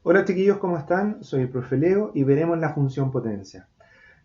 Hola chiquillos, ¿cómo están? Soy el profe Leo y veremos la función potencia.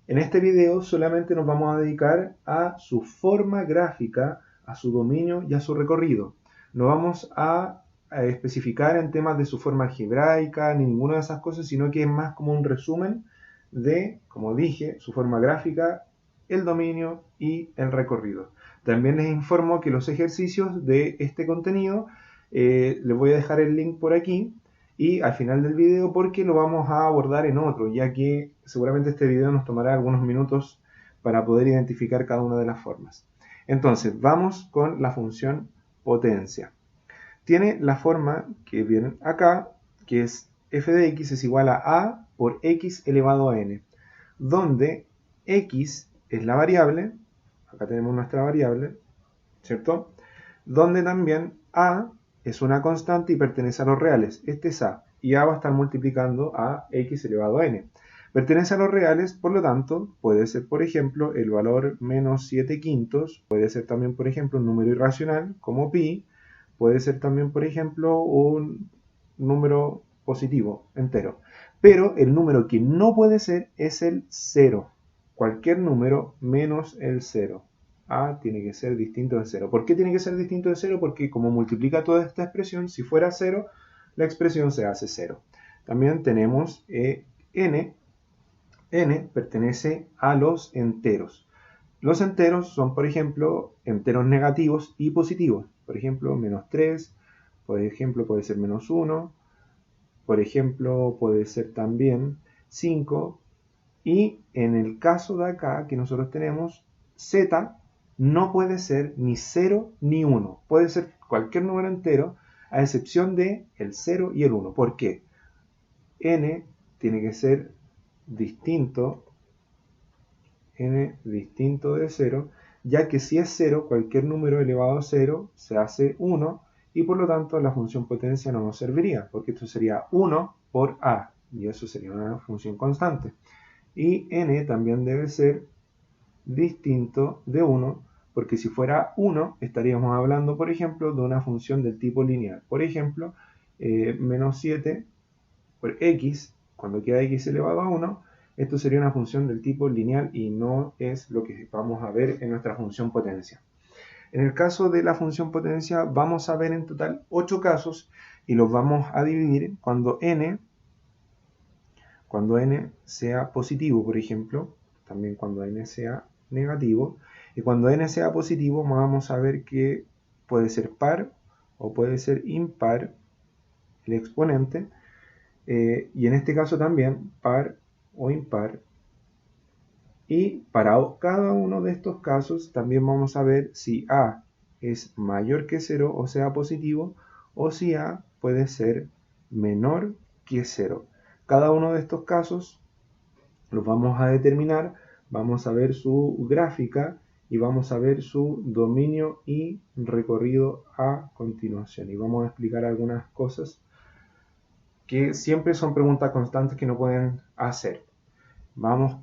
En este video solamente nos vamos a dedicar a su forma gráfica, a su dominio y a su recorrido. No vamos a especificar en temas de su forma algebraica ni ninguna de esas cosas, sino que es más como un resumen de, como dije, su forma gráfica, el dominio y el recorrido. También les informo que los ejercicios de este contenido les voy a dejar el link por aquí y al final del video porque lo vamos a abordar en otro, ya que seguramente este video nos tomará algunos minutos para poder identificar cada una de las formas. Entonces, vamos con la función potencia. Tiene la forma que viene acá, que es f de x es igual a por x elevado a n, donde x es la variable, acá tenemos nuestra variable, ¿cierto? Donde también a es una constante y pertenece a los reales. Este es a, y a va a estar multiplicando a x elevado a n. Pertenece a los reales, por lo tanto, puede ser, por ejemplo, el valor menos 7 quintos, puede ser también, por ejemplo, un número irracional, como pi, puede ser también, por ejemplo, un número positivo, entero. Pero el número que no puede ser es el 0. Cualquier número menos el 0. A tiene que ser distinto de 0. ¿Por qué tiene que ser distinto de 0? Porque como multiplica toda esta expresión, si fuera 0, la expresión se hace 0. También tenemos n. N pertenece a los enteros. Los enteros son, por ejemplo, enteros negativos y positivos. Por ejemplo, menos 3, por ejemplo, puede ser menos 1, por ejemplo, puede ser también 5. Y en el caso de acá que nosotros tenemos, z no puede ser ni 0 ni 1. Puede ser cualquier número entero, a excepción de el 0 y el 1. ¿Por qué? N tiene que ser distinto, n distinto de 0, ya que si es 0, cualquier número elevado a 0 se hace 1, y por lo tanto la función potencia no nos serviría, porque esto sería 1 por a, y eso sería una función constante. Y n también debe ser distinto de 1, porque si fuera 1 estaríamos hablando, por ejemplo, de una función del tipo lineal. Por ejemplo, menos 7 por x, cuando queda x elevado a 1, esto sería una función del tipo lineal y no es lo que vamos a ver en nuestra función potencia. En el caso de la función potencia vamos a ver en total 8 casos y los vamos a dividir cuando n sea positivo, por ejemplo, también cuando n sea negativo, y cuando n sea positivo vamos a ver que puede ser par o puede ser impar el exponente, y en este caso también par o impar, y para cada uno de estos casos también vamos a ver si a es mayor que 0, o sea positivo, o si a puede ser menor que 0. Cada uno de estos casos los vamos a determinar, vamos a ver su gráfica y vamos a ver su dominio y recorrido a continuación. Y vamos a explicar algunas cosas que siempre son preguntas constantes que no pueden hacer. Vamos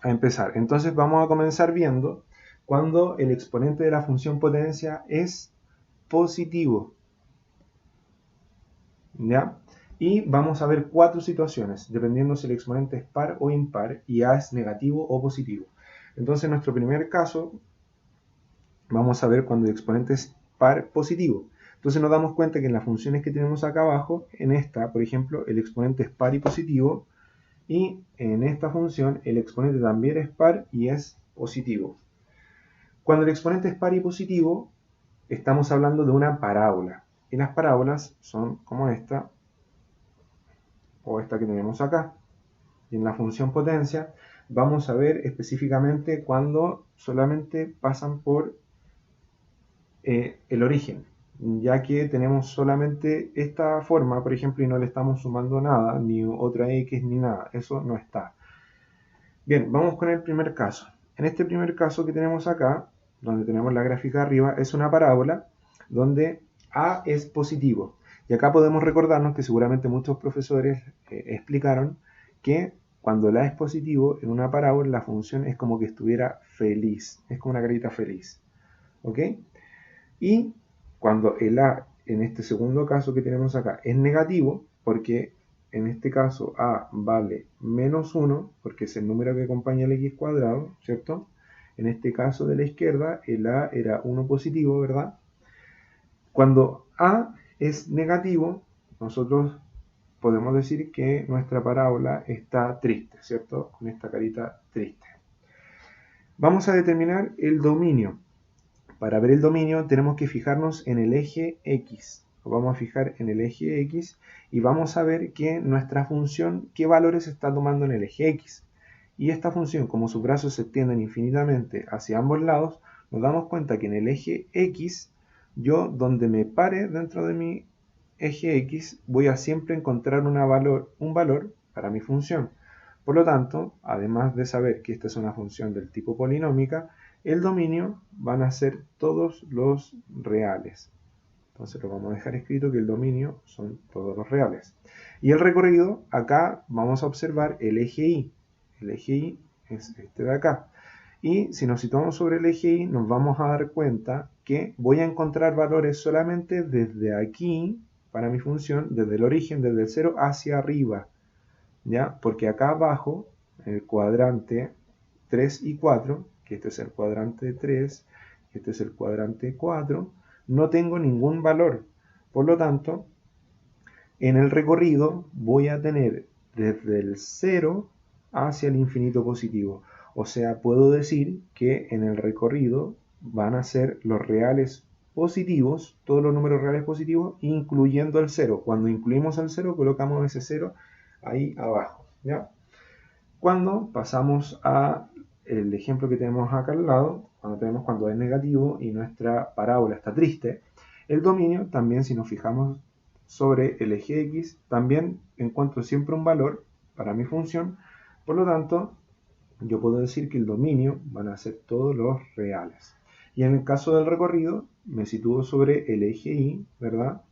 a empezar. Entonces vamos a comenzar viendo cuando el exponente de la función potencia es positivo. ¿Ya? Y vamos a ver 4 situaciones, dependiendo si el exponente es par o impar y a es negativo o positivo. Entonces en nuestro primer caso vamos a ver cuando el exponente es par positivo. Entonces nos damos cuenta que en las funciones que tenemos acá abajo, en esta, por ejemplo, el exponente es par y positivo, y en esta función el exponente también es par y es positivo. Cuando el exponente es par y positivo, estamos hablando de una parábola. Y las parábolas son como esta, o esta que tenemos acá. Y en la función potencia vamos a ver específicamente cuando solamente pasan por el origen, ya que tenemos solamente esta forma, por ejemplo, y no le estamos sumando nada, ni otra x, ni nada, eso no está. Bien, vamos con el primer caso. En este primer caso que tenemos acá, donde tenemos la gráfica arriba, es una parábola donde a es positivo. Y acá podemos recordarnos que seguramente muchos profesores explicaron que cuando el a es positivo, en una parábola la función es como que estuviera feliz, es como una carita feliz. ¿Ok? Y cuando el a en este segundo caso que tenemos acá es negativo, porque en este caso a vale menos 1, porque es el número que acompaña al x cuadrado, ¿cierto? En este caso de la izquierda, el a era 1 positivo, ¿verdad? Cuando a es negativo, nosotros podemos decir que nuestra parábola está triste, ¿cierto? Con esta carita triste. Vamos a determinar el dominio. Para ver el dominio tenemos que fijarnos en el eje X. Nos vamos a fijar en el eje X y vamos a ver que nuestra función, qué valores está tomando en el eje X. Y esta función, como sus brazos se extienden infinitamente hacia ambos lados, nos damos cuenta que en el eje X, yo donde me pare dentro de mi eje X, voy a siempre encontrar un valor para mi función. Por lo tanto, además de saber que esta es una función del tipo polinómica, el dominio van a ser todos los reales. Entonces lo vamos a dejar escrito que el dominio son todos los reales. Y el recorrido, acá vamos a observar el eje Y. El eje Y es este de acá. Y si nos situamos sobre el eje Y, nos vamos a dar cuenta que voy a encontrar valores solamente desde aquí, para mi función, desde el origen, desde el 0 hacia arriba. ¿Ya? Porque acá abajo, en el cuadrante 3 y 4, que este es el cuadrante 3, que este es el cuadrante 4, no tengo ningún valor. Por lo tanto, en el recorrido voy a tener desde el 0 hacia el infinito positivo. O sea, puedo decir que en el recorrido van a ser los reales positivos, todos los números reales positivos, incluyendo el 0. Cuando incluimos el 0, colocamos ese 0 ahí abajo, ¿ya? Cuando pasamos a el ejemplo que tenemos acá al lado, cuando es negativo y nuestra parábola está triste, el dominio también, si nos fijamos sobre el eje X, también encuentro siempre un valor para mi función. Por lo tanto, yo puedo decir que el dominio van a ser todos los reales. Y en el caso del recorrido, me sitúo sobre el eje Y, ¿verdad?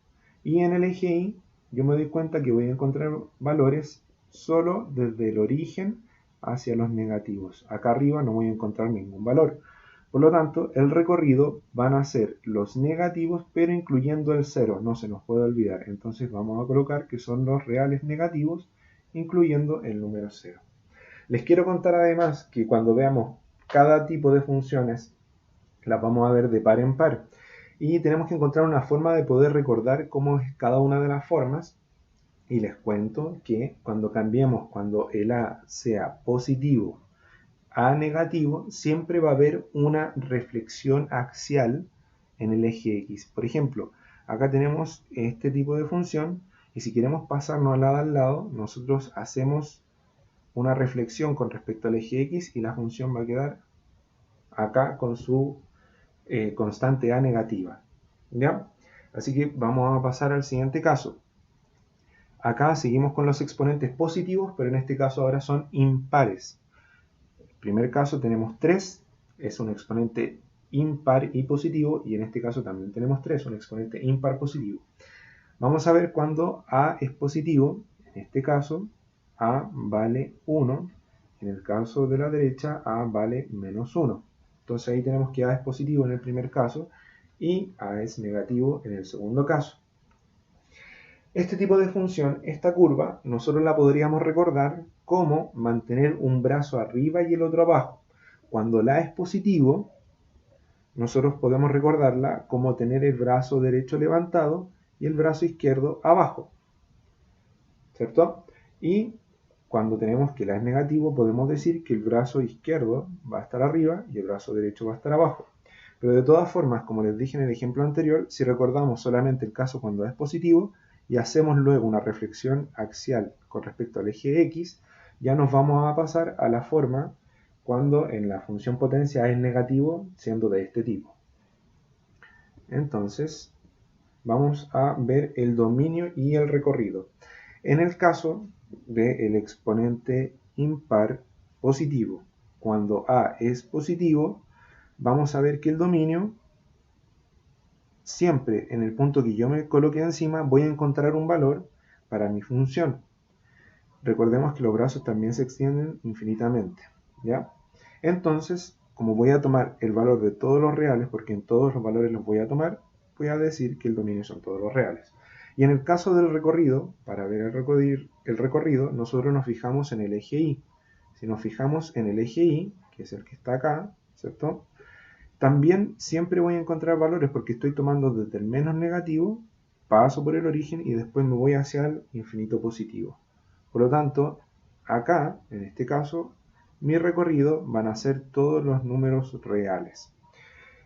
Y en el eje Y, yo me doy cuenta que voy a encontrar valores solo desde el origen hacia los negativos. Acá arriba no voy a encontrar ningún valor. Por lo tanto, el recorrido van a ser los negativos, pero incluyendo el 0, no se nos puede olvidar. Entonces vamos a colocar que son los reales negativos, incluyendo el número 0. Les quiero contar además que cuando veamos cada tipo de funciones, las vamos a ver de par en par. Y tenemos que encontrar una forma de poder recordar cómo es cada una de las formas. Y les cuento que cuando cambiemos, cuando el A sea positivo a negativo, siempre va a haber una reflexión axial en el eje X. Por ejemplo, acá tenemos este tipo de función y si queremos pasarnos al lado, nosotros hacemos una reflexión con respecto al eje X y la función va a quedar acá con su constante A negativa. ¿Ya? Así que vamos a pasar al siguiente caso. Acá seguimos con los exponentes positivos, pero en este caso ahora son impares. En el primer caso tenemos 3, es un exponente impar y positivo, y en este caso también tenemos 3, un exponente impar positivo. Vamos a ver cuando A es positivo, en este caso A vale 1, en el caso de la derecha A vale menos 1. Entonces ahí tenemos que A es positivo en el primer caso y A es negativo en el segundo caso. Este tipo de función, esta curva, nosotros la podríamos recordar como mantener un brazo arriba y el otro abajo. Cuando la es positivo, nosotros podemos recordarla como tener el brazo derecho levantado y el brazo izquierdo abajo, ¿cierto? Y cuando tenemos que la es negativo, podemos decir que el brazo izquierdo va a estar arriba y el brazo derecho va a estar abajo. Pero de todas formas, como les dije en el ejemplo anterior, si recordamos solamente el caso cuando es positivo, y hacemos luego una reflexión axial con respecto al eje X, ya nos vamos a pasar a la forma cuando en la función potencia es negativo, siendo de este tipo. Entonces, vamos a ver el dominio y el recorrido. En el caso del exponente impar positivo, cuando A es positivo, vamos a ver que el dominio siempre en el punto que yo me coloque encima voy a encontrar un valor para mi función. Recordemos que los brazos también se extienden infinitamente, ¿ya? Entonces, como voy a tomar el valor de todos los reales, porque en todos los valores los voy a tomar, voy a decir que el dominio son todos los reales. Y en el caso del recorrido, para ver el recorrido, nosotros nos fijamos en el eje Y. Si nos fijamos en el eje Y, que es el que está acá, ¿cierto? También siempre voy a encontrar valores porque estoy tomando desde el menos negativo, paso por el origen y después me voy hacia el infinito positivo. Por lo tanto, acá, en este caso, mi recorrido van a ser todos los números reales.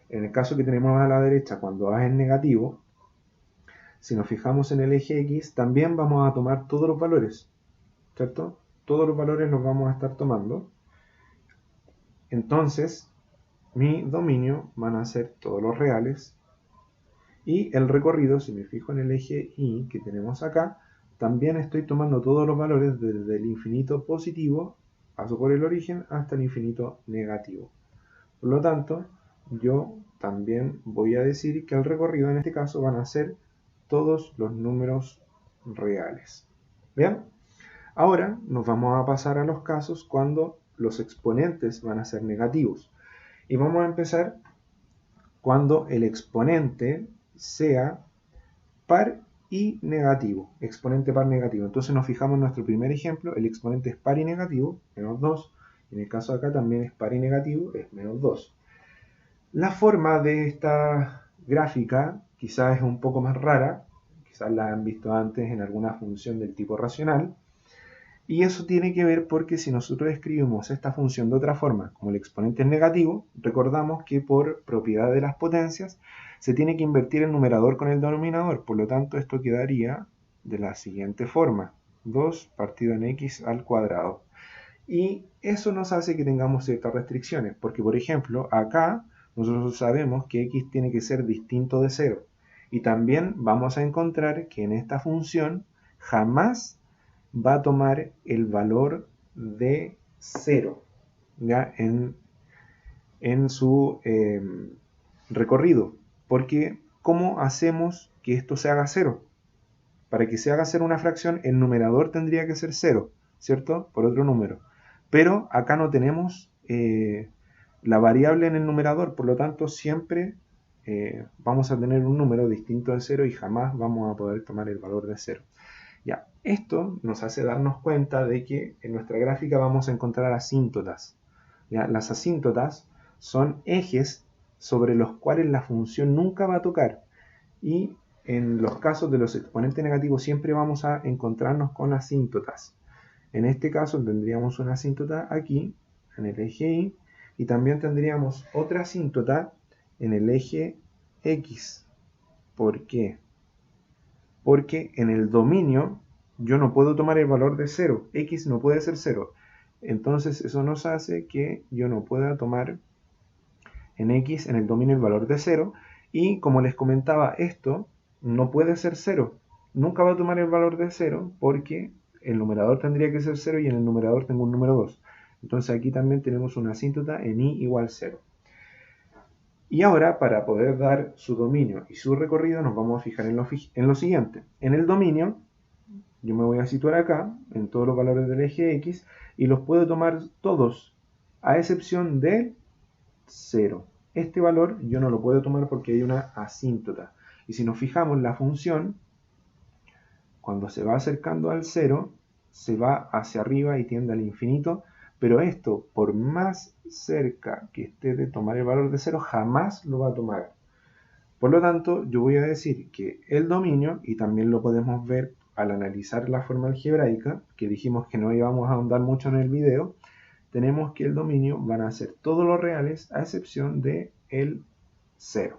En el caso que tenemos a la derecha, cuando A es negativo, si nos fijamos en el eje X, también vamos a tomar todos los valores, ¿cierto? Todos los valores los vamos a estar tomando. Entonces, mi dominio van a ser todos los reales. Y el recorrido, si me fijo en el eje Y que tenemos acá, también estoy tomando todos los valores desde el infinito positivo, paso por el origen, hasta el infinito negativo. Por lo tanto, yo también voy a decir que el recorrido en este caso van a ser todos los números reales. ¿Bien? Ahora nos vamos a pasar a los casos cuando los exponentes van a ser negativos. Y vamos a empezar cuando el exponente sea par y negativo. Exponente par negativo. Entonces nos fijamos en nuestro primer ejemplo. El exponente es par y negativo, menos 2. En el caso de acá también es par y negativo, es menos 2. La forma de esta gráfica quizás es un poco más rara. Quizás la han visto antes en alguna función del tipo racional. Y eso tiene que ver porque si nosotros escribimos esta función de otra forma, como el exponente es negativo, recordamos que por propiedad de las potencias se tiene que invertir el numerador con el denominador. Por lo tanto, esto quedaría de la siguiente forma. 2 partido en x al cuadrado. Y eso nos hace que tengamos ciertas restricciones. Porque, por ejemplo, acá nosotros sabemos que x tiene que ser distinto de 0. Y también vamos a encontrar que en esta función jamás va a tomar el valor de 0, ¿ya? En su recorrido. Porque, ¿cómo hacemos que esto se haga 0? Para que se haga 0 una fracción, el numerador tendría que ser 0, ¿cierto? Por otro número. Pero acá no tenemos la variable en el numerador, por lo tanto siempre vamos a tener un número distinto de 0 y jamás vamos a poder tomar el valor de 0. Ya, esto nos hace darnos cuenta de que en nuestra gráfica vamos a encontrar asíntotas. ¿Ya? Las asíntotas son ejes sobre los cuales la función nunca va a tocar. Y en los casos de los exponentes negativos siempre vamos a encontrarnos con asíntotas. En este caso tendríamos una asíntota aquí, en el eje Y también tendríamos otra asíntota en el eje X. ¿Por qué? Porque en el dominio yo no puedo tomar el valor de 0. X no puede ser 0. Entonces eso nos hace que yo no pueda tomar en X, en el dominio, el valor de 0. Y como les comentaba, esto no puede ser 0. Nunca va a tomar el valor de 0 porque el numerador tendría que ser 0 y en el numerador tengo un número 2. Entonces aquí también tenemos una asíntota en Y igual 0. Y ahora, para poder dar su dominio y su recorrido, nos vamos a fijar en lo siguiente. En el dominio, yo me voy a situar acá, en todos los valores del eje X, y los puedo tomar todos, a excepción del 0. Este valor yo no lo puedo tomar porque hay una asíntota. Y si nos fijamos, la función, cuando se va acercando al 0, se va hacia arriba y tiende al infinito, pero esto, por más cerca que esté de tomar el valor de 0, jamás lo va a tomar. Por lo tanto, yo voy a decir que el dominio, y también lo podemos ver al analizar la forma algebraica, que dijimos que no íbamos a ahondar mucho en el video, tenemos que el dominio van a ser todos los reales a excepción de el 0.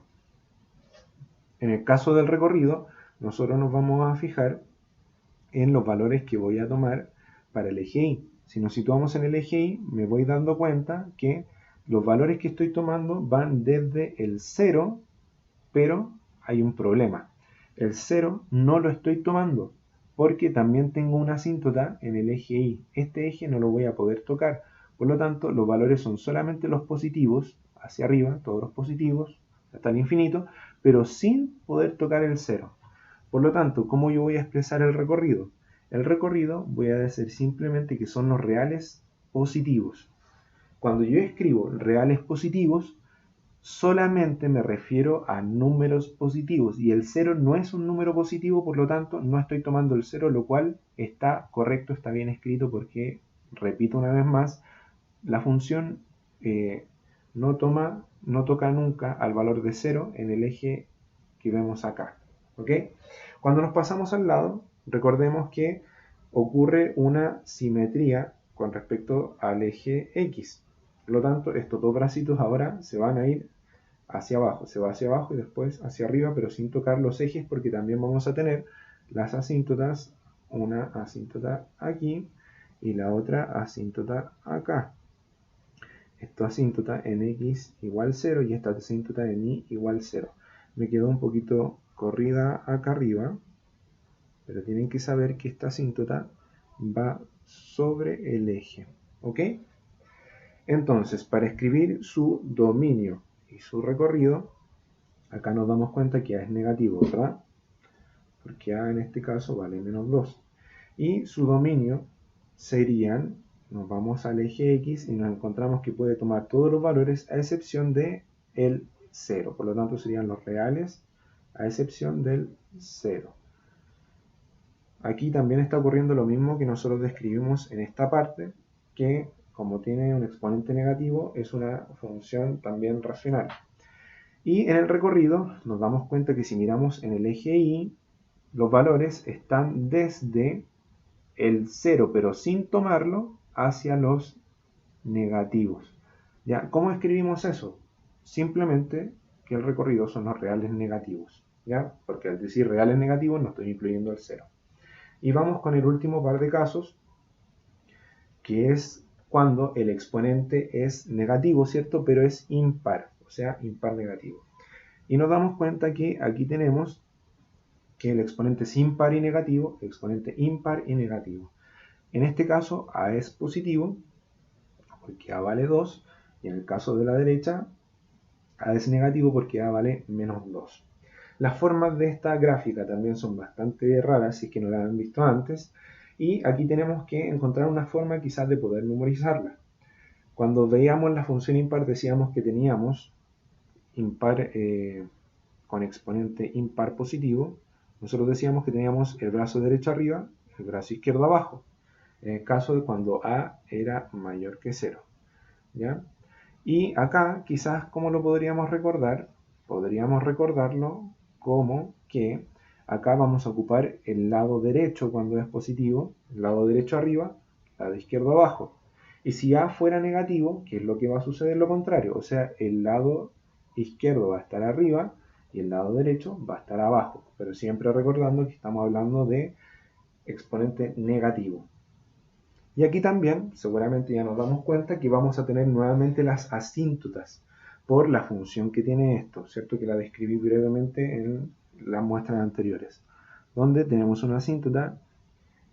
En el caso del recorrido, nosotros nos vamos a fijar en los valores que voy a tomar para el eje Y. Si nos situamos en el eje Y, me voy dando cuenta que los valores que estoy tomando van desde el 0, pero hay un problema. El 0 no lo estoy tomando, porque también tengo una asíntota en el eje Y. Este eje no lo voy a poder tocar. Por lo tanto, los valores son solamente los positivos, hacia arriba, todos los positivos, hasta el infinito, pero sin poder tocar el 0. Por lo tanto, ¿cómo yo voy a expresar el recorrido? El recorrido voy a decir simplemente que son los reales positivos. Cuando yo escribo reales positivos, solamente me refiero a números positivos y el 0 no es un número positivo, por lo tanto no estoy tomando el 0, lo cual está correcto, está bien escrito porque, repito una vez más, la función no toca nunca al valor de 0 en el eje que vemos acá. ¿Ok? Cuando nos pasamos al lado, recordemos que ocurre una simetría con respecto al eje X. Por lo tanto, estos dos bracitos ahora se van a ir hacia abajo. Se va hacia abajo y después hacia arriba, pero sin tocar los ejes, porque también vamos a tener las asíntotas, una asíntota aquí y la otra asíntota acá. Esta asíntota en X igual 0 y esta asíntota en Y igual 0. Me quedó un poquito corrida acá arriba, pero tienen que saber que esta asíntota va sobre el eje. ¿Ok? Entonces, para escribir su dominio y su recorrido, acá nos damos cuenta que A es negativo, ¿verdad? Porque A en este caso vale menos 2. Y su dominio serían, nos vamos al eje X y nos encontramos que puede tomar todos los valores a excepción de el 0. Por lo tanto, serían los reales a excepción del 0. Aquí también está ocurriendo lo mismo que nosotros describimos en esta parte, que como tiene un exponente negativo, es una función también racional. Y en el recorrido nos damos cuenta que si miramos en el eje Y, los valores están desde el 0, pero sin tomarlo, hacia los negativos. ¿Ya? ¿Cómo escribimos eso? Simplemente que el recorrido son los reales negativos. ¿Ya? Porque al decir reales negativos no estoy incluyendo el 0. Y vamos con el último par de casos, que es cuando el exponente es negativo, ¿cierto? Pero es impar, o sea, impar negativo. Y nos damos cuenta que aquí tenemos que el exponente es impar y negativo, el exponente impar y negativo. En este caso, A es positivo, porque A vale 2, y en el caso de la derecha, A es negativo porque A vale menos 2. Las formas de esta gráfica también son bastante raras, si es que no la han visto antes, y aquí tenemos que encontrar una forma quizás de poder memorizarla. Cuando veíamos la función impar decíamos que teníamos impar con exponente impar positivo, nosotros decíamos que teníamos el brazo derecho arriba, el brazo izquierdo abajo, en el caso de cuando A era mayor que 0. ¿Ya? Y acá quizás, ¿cómo lo podríamos recordar? Podríamos recordarlo como que acá vamos a ocupar el lado derecho cuando es positivo, el lado derecho arriba, el lado izquierdo abajo. Y si A fuera negativo, ¿qué es lo que va a suceder lo contrario? O sea, el lado izquierdo va a estar arriba y el lado derecho va a estar abajo. Pero siempre recordando que estamos hablando de exponente negativo. Y aquí también, seguramente ya nos damos cuenta que vamos a tener nuevamente las asíntotas por la función que tiene esto, ¿cierto? Que la describí brevemente en las muestras anteriores, donde tenemos una asíntota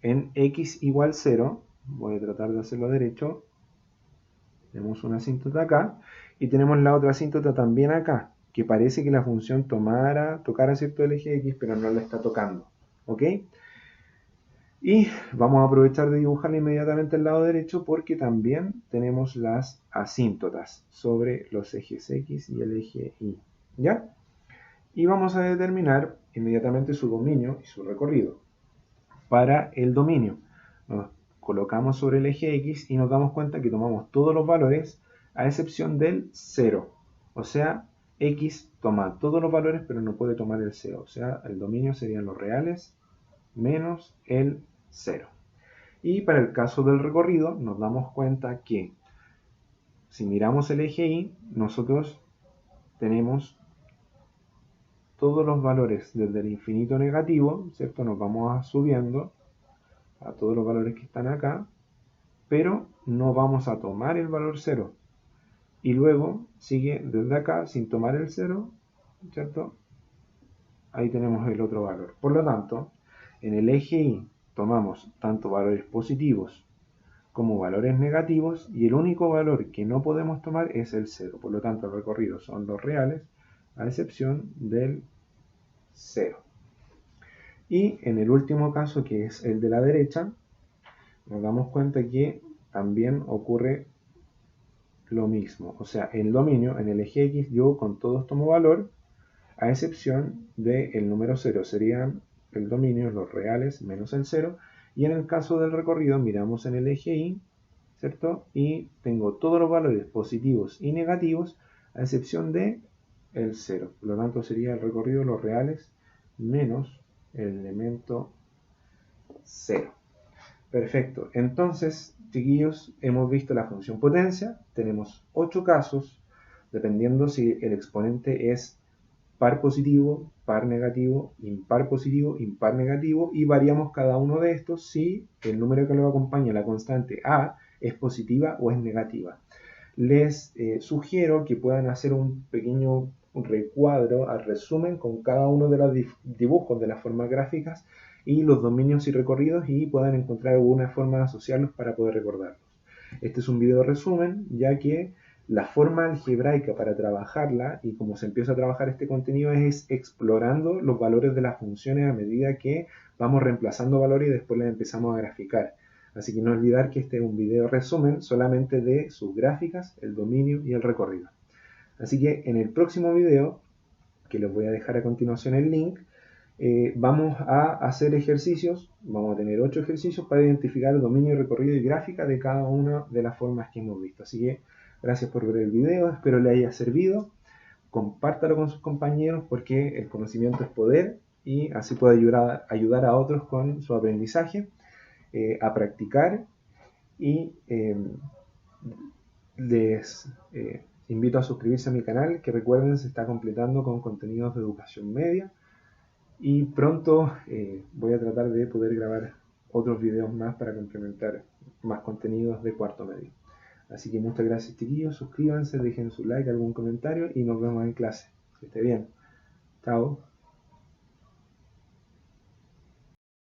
en x igual 0, voy a tratar de hacerlo derecho, tenemos una asíntota acá, y tenemos la otra asíntota también acá, que parece que la función tocara cierto el eje x, pero no lo está tocando, ¿ok? Y vamos a aprovechar de dibujarla inmediatamente al lado derecho porque también tenemos las asíntotas sobre los ejes X y el eje Y. ¿Ya? Y vamos a determinar inmediatamente su dominio y su recorrido. Para el dominio, nos colocamos sobre el eje X y nos damos cuenta que tomamos todos los valores a excepción del 0. O sea, X toma todos los valores pero no puede tomar el 0. O sea, el dominio serían los reales menos el 0. Y para el caso del recorrido nos damos cuenta que si miramos el eje Y, nosotros tenemos todos los valores desde el infinito negativo, ¿cierto? Nos vamos subiendo a todos los valores que están acá, pero no vamos a tomar el valor 0. Y luego sigue desde acá sin tomar el 0, ¿cierto? Ahí tenemos el otro valor. Por lo tanto, en el eje Y tomamos tanto valores positivos como valores negativos y el único valor que no podemos tomar es el 0. Por lo tanto, el recorrido son los reales a excepción del 0. Y en el último caso, que es el de la derecha, nos damos cuenta que también ocurre lo mismo. O sea, el dominio, en el eje X, yo con todos tomo valor, a excepción del número 0. Serían el dominio, los reales, menos el 0. Y en el caso del recorrido, miramos en el eje Y, ¿cierto? Y tengo todos los valores positivos y negativos, a excepción de el 0. Por lo tanto, sería el recorrido, los reales, menos el elemento 0. Perfecto. Entonces, chiquillos, hemos visto la función potencia. Tenemos 8 casos, dependiendo si el exponente es par positivo, par negativo, impar negativo, y variamos cada uno de estos si el número que lo acompaña, la constante a, es positiva o es negativa. Les sugiero que puedan hacer un pequeño recuadro al resumen con cada uno de los dibujos de las formas gráficas y los dominios y recorridos, y puedan encontrar alguna forma de asociarlos para poder recordarlos. Este es un video resumen, ya que la forma algebraica para trabajarla, y como se empieza a trabajar este contenido, es explorando los valores de las funciones a medida que vamos reemplazando valores y después las empezamos a graficar. Así que no olvidar que este es un video resumen solamente de sus gráficas, el dominio y el recorrido. Así que en el próximo video, que les voy a dejar a continuación el link, vamos a hacer ejercicios. Vamos a tener 8 ejercicios para identificar el dominio, recorrido y gráfica de cada una de las formas que hemos visto. Así que gracias por ver el video, espero le haya servido. Compártalo con sus compañeros, porque el conocimiento es poder, y así puede ayudar a otros con su aprendizaje, a practicar. Y les invito a suscribirse a mi canal, que recuerden se está completando con contenidos de educación media. Y pronto voy a tratar de poder grabar otros videos más para complementar más contenidos de cuarto medio. Así que muchas gracias, chiquillos. Suscríbanse, dejen su like, algún comentario y nos vemos en clase. Que esté bien. Chao.